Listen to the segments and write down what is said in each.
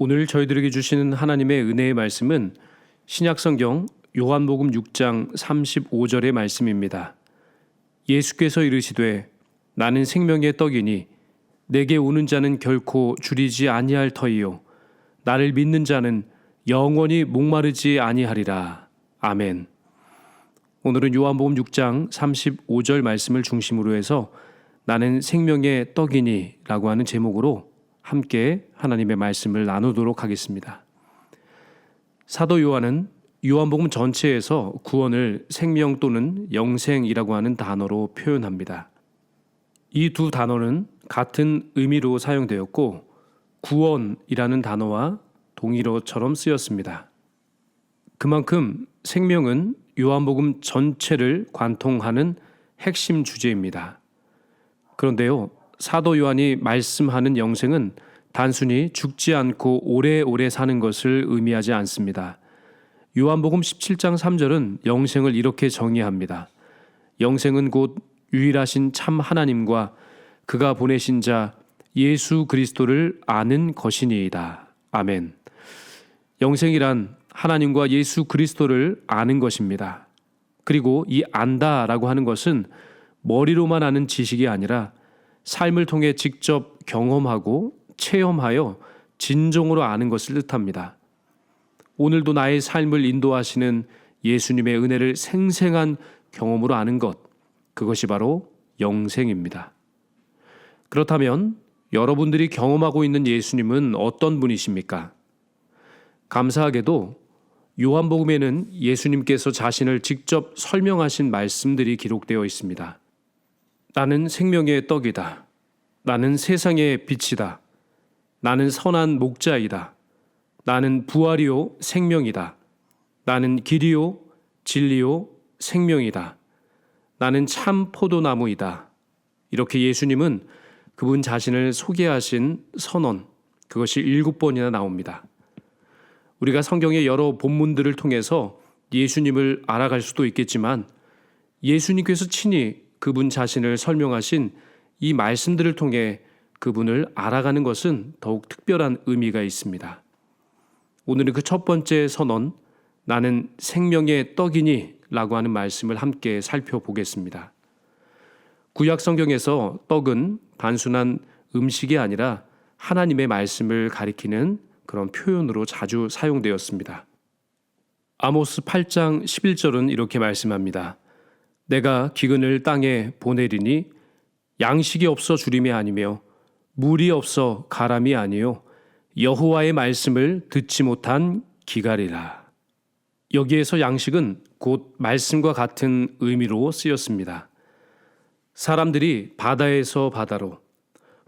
오늘 저희들에게 주시는 하나님의 은혜의 말씀은 신약성경 요한복음 6장 35절의 말씀입니다. 예수께서 이르시되 나는 생명의 떡이니 내게 오는 자는 결코 줄이지 아니할 터이요 나를 믿는 자는 영원히 목마르지 아니하리라. 아멘. 오늘은 요한복음 6장 35절 말씀을 중심으로 해서 나는 생명의 떡이니 라고 하는 제목으로 함께 하나님의 말씀을 나누도록 하겠습니다. 사도 요한은 요한복음 전체에서 구원을 생명 또는 영생이라고 하는 단어로 표현합니다. 이 두 단어는 같은 의미로 사용되었고 구원이라는 단어와 동일어처럼 쓰였습니다. 그만큼 생명은 요한복음 전체를 관통하는 핵심 주제입니다. 그런데요, 사도 요한이 말씀하는 영생은 단순히 죽지 않고 오래오래 사는 것을 의미하지 않습니다. 요한복음 17장 3절은 영생을 이렇게 정의합니다. 영생은 곧 유일하신 참 하나님과 그가 보내신 자 예수 그리스도를 아는 것이니이다. 아멘. 영생이란 하나님과 예수 그리스도를 아는 것입니다. 그리고 이 안다라고 하는 것은 머리로만 아는 지식이 아니라 삶을 통해 직접 경험하고 체험하여 진정으로 아는 것을 뜻합니다. 오늘도 나의 삶을 인도하시는 예수님의 은혜를 생생한 경험으로 아는 것, 그것이 바로 영생입니다. 그렇다면 여러분들이 경험하고 있는 예수님은 어떤 분이십니까? 감사하게도 요한복음에는 예수님께서 자신을 직접 설명하신 말씀들이 기록되어 있습니다. 나는 생명의 떡이다. 나는 세상의 빛이다. 나는 선한 목자이다. 나는 부활이요 생명이다. 나는 길이요 진리요 생명이다. 나는 참 포도나무이다. 이렇게 예수님은 그분 자신을 소개하신 선언, 그것이 7번이나 나옵니다. 우리가 성경의 여러 본문들을 통해서 예수님을 알아갈 수도 있겠지만 예수님께서 친히 그분 자신을 설명하신 이 말씀들을 통해 그분을 알아가는 것은 더욱 특별한 의미가 있습니다. 오늘은 그 첫 번째 선언, 나는 생명의 떡이니 라고 하는 말씀을 함께 살펴보겠습니다. 구약 성경에서 떡은 단순한 음식이 아니라 하나님의 말씀을 가리키는 그런 표현으로 자주 사용되었습니다. 아모스 8장 11절은 이렇게 말씀합니다. 내가 기근을 땅에 보내리니 양식이 없어 주림이 아니며 물이 없어 가람이 아니요 여호와의 말씀을 듣지 못한 기갈이라. 여기에서 양식은 곧 말씀과 같은 의미로 쓰였습니다. 사람들이 바다에서 바다로,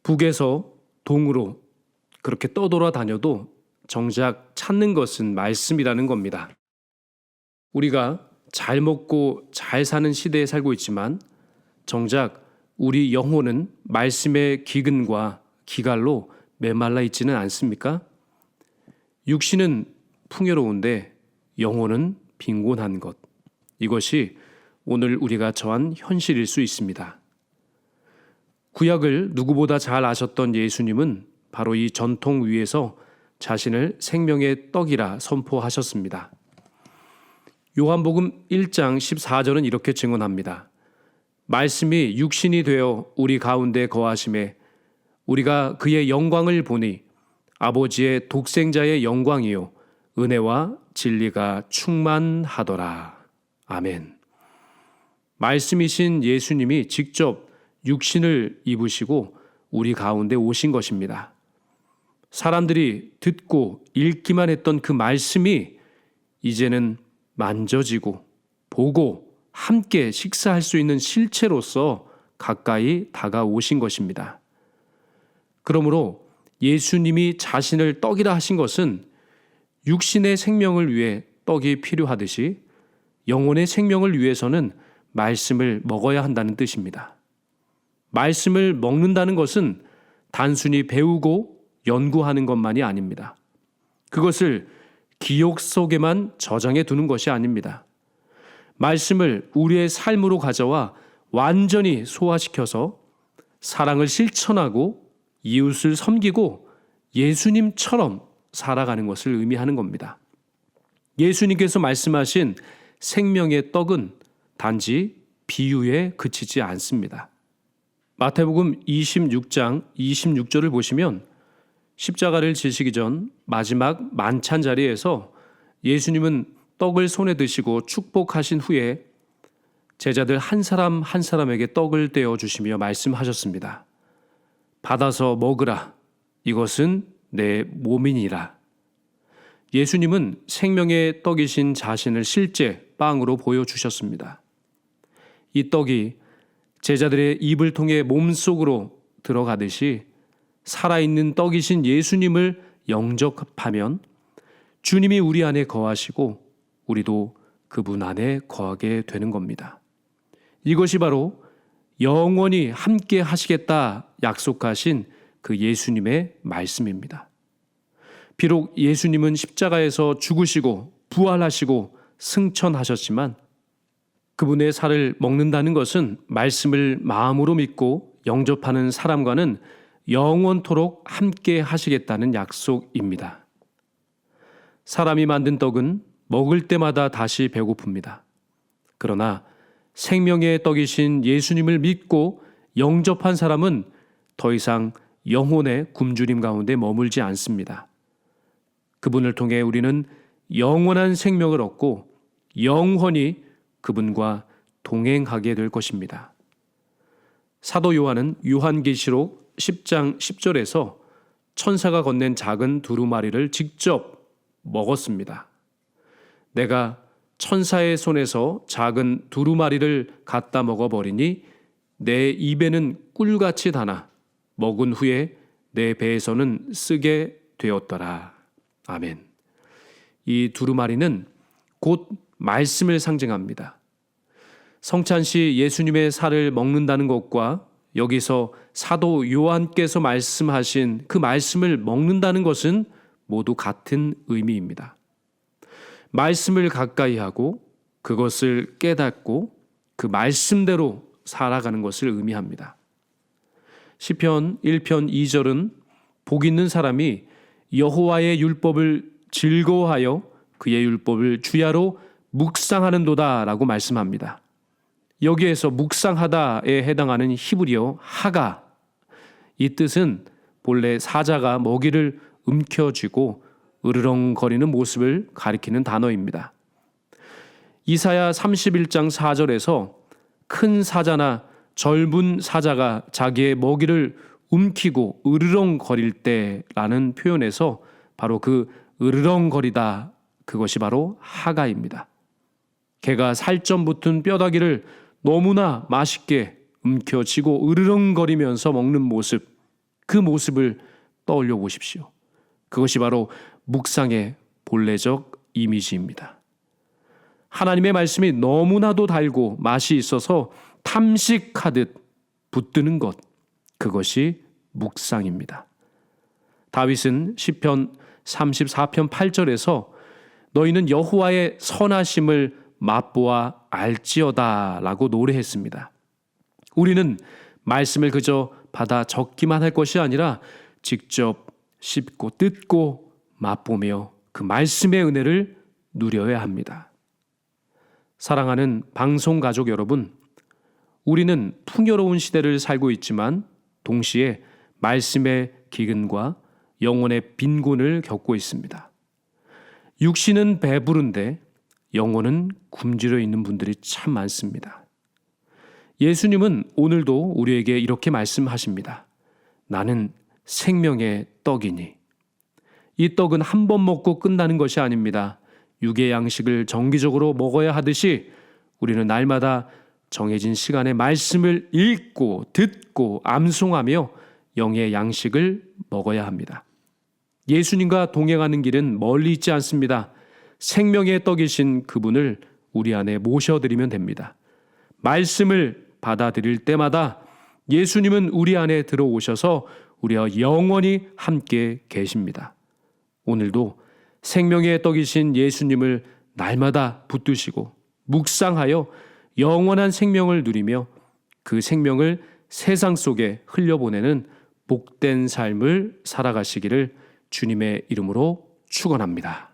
북에서 동으로 그렇게 떠돌아 다녀도 정작 찾는 것은 말씀이라는 겁니다. 우리가 잘 먹고 잘 사는 시대에 살고 있지만 정작 우리 영혼은 말씀의 기근과 기갈로 메말라 있지는 않습니까? 육신은 풍요로운데 영혼은 빈곤한 것. 이것이 오늘 우리가 처한 현실일 수 있습니다. 구약을 누구보다 잘 아셨던 예수님은 바로 이 전통 위에서 자신을 생명의 떡이라 선포하셨습니다. 요한복음 1장 14절은 이렇게 증언합니다. 말씀이 육신이 되어 우리 가운데 거하심에 우리가 그의 영광을 보니 아버지의 독생자의 영광이요 은혜와 진리가 충만하더라. 아멘. 말씀이신 예수님이 직접 육신을 입으시고 우리 가운데 오신 것입니다. 사람들이 듣고 읽기만 했던 그 말씀이 이제는 만져지고 보고 함께 식사할 수 있는 실체로서 가까이 다가오신 것입니다. 그러므로 예수님이 자신을 떡이라 하신 것은 육신의 생명을 위해 떡이 필요하듯이 영혼의 생명을 위해서는 말씀을 먹어야 한다는 뜻입니다. 말씀을 먹는다는 것은 단순히 배우고 연구하는 것만이 아닙니다. 그것을 기억 속에만 저장해 두는 것이 아닙니다. 말씀을 우리의 삶으로 가져와 완전히 소화시켜서 사랑을 실천하고 이웃을 섬기고 예수님처럼 살아가는 것을 의미하는 겁니다. 예수님께서 말씀하신 생명의 떡은 단지 비유에 그치지 않습니다. 마태복음 26장 26절을 보시면 십자가를 지시기 전 마지막 만찬 자리에서 예수님은 떡을 손에 드시고 축복하신 후에 제자들 한 사람 한 사람에게 떡을 떼어 주시며 말씀하셨습니다. 받아서 먹으라. 이것은 내 몸이니라. 예수님은 생명의 떡이신 자신을 실제 빵으로 보여주셨습니다. 이 떡이 제자들의 입을 통해 몸속으로 들어가듯이 살아있는 떡이신 예수님을 영접하면 주님이 우리 안에 거하시고 우리도 그분 안에 거하게 되는 겁니다. 이것이 바로 영원히 함께 하시겠다 약속하신 그 예수님의 말씀입니다. 비록 예수님은 십자가에서 죽으시고 부활하시고 승천하셨지만 그분의 살을 먹는다는 것은 말씀을 마음으로 믿고 영접하는 사람과는 영원토록 함께 하시겠다는 약속입니다. 사람이 만든 떡은 먹을 때마다 다시 배고픕니다. 그러나 생명의 떡이신 예수님을 믿고 영접한 사람은 더 이상 영혼의 굶주림 가운데 머물지 않습니다. 그분을 통해 우리는 영원한 생명을 얻고 영원히 그분과 동행하게 될 것입니다. 사도 요한은 요한계시록 10장 10절에서 천사가 건넨 작은 두루마리를 직접 먹었습니다. 내가 천사의 손에서 작은 두루마리를 갖다 먹어버리니 내 입에는 꿀같이 다나 먹은 후에 내 배에서는 쓰게 되었더라. 아멘. 이 두루마리는 곧 말씀을 상징합니다. 성찬시 예수님의 살을 먹는다는 것과 여기서 사도 요한께서 말씀하신 그 말씀을 먹는다는 것은 모두 같은 의미입니다. 말씀을 가까이 하고 그것을 깨닫고 그 말씀대로 살아가는 것을 의미합니다. 시편 1편 2절은 복 있는 사람이 여호와의 율법을 즐거워하여 그의 율법을 주야로 묵상하는도다 라고 말씀합니다. 여기에서 묵상하다에 해당하는 히브리어 하가, 이 뜻은 본래 사자가 먹이를 움켜쥐고 으르렁거리는 모습을 가리키는 단어입니다. 이사야 31장 4절에서 큰 사자나 젊은 사자가 자기의 먹이를 움키고 으르렁거릴 때라는 표현에서 바로 그 으르렁거리다, 그것이 바로 하가입니다. 개가 살점 붙은 뼈다귀를 너무나 맛있게 움켜쥐고 으르렁거리면서 먹는 모습, 그 모습을 떠올려 보십시오. 그것이 바로 묵상의 본래적 이미지입니다. 하나님의 말씀이 너무나도 달고 맛이 있어서 탐식하듯 붙드는 것, 그것이 묵상입니다. 다윗은 시편 34편 8절에서 너희는 여호와의 선하심을 맛보아 알지어다 라고 노래했습니다. 우리는 말씀을 그저 받아 적기만 할 것이 아니라 직접 씹고 뜯고 맛보며 그 말씀의 은혜를 누려야 합니다. 사랑하는 방송가족 여러분, 우리는 풍요로운 시대를 살고 있지만 동시에 말씀의 기근과 영혼의 빈곤을 겪고 있습니다. 육신은 배부른데 영혼은 굶주려 있는 분들이 참 많습니다. 예수님은 오늘도 우리에게 이렇게 말씀하십니다. 나는 생명의 떡이니. 이 떡은 한 번 먹고 끝나는 것이 아닙니다. 육의 양식을 정기적으로 먹어야 하듯이 우리는 날마다 정해진 시간에 말씀을 읽고 듣고 암송하며 영의 양식을 먹어야 합니다. 예수님과 동행하는 길은 멀리 있지 않습니다. 생명의 떡이신 그분을 우리 안에 모셔드리면 됩니다. 말씀을 받아들일 때마다 예수님은 우리 안에 들어오셔서 우리와 영원히 함께 계십니다. 오늘도 생명의 떡이신 예수님을 날마다 붙드시고 묵상하여 영원한 생명을 누리며 그 생명을 세상 속에 흘려보내는 복된 삶을 살아가시기를 주님의 이름으로 축원합니다.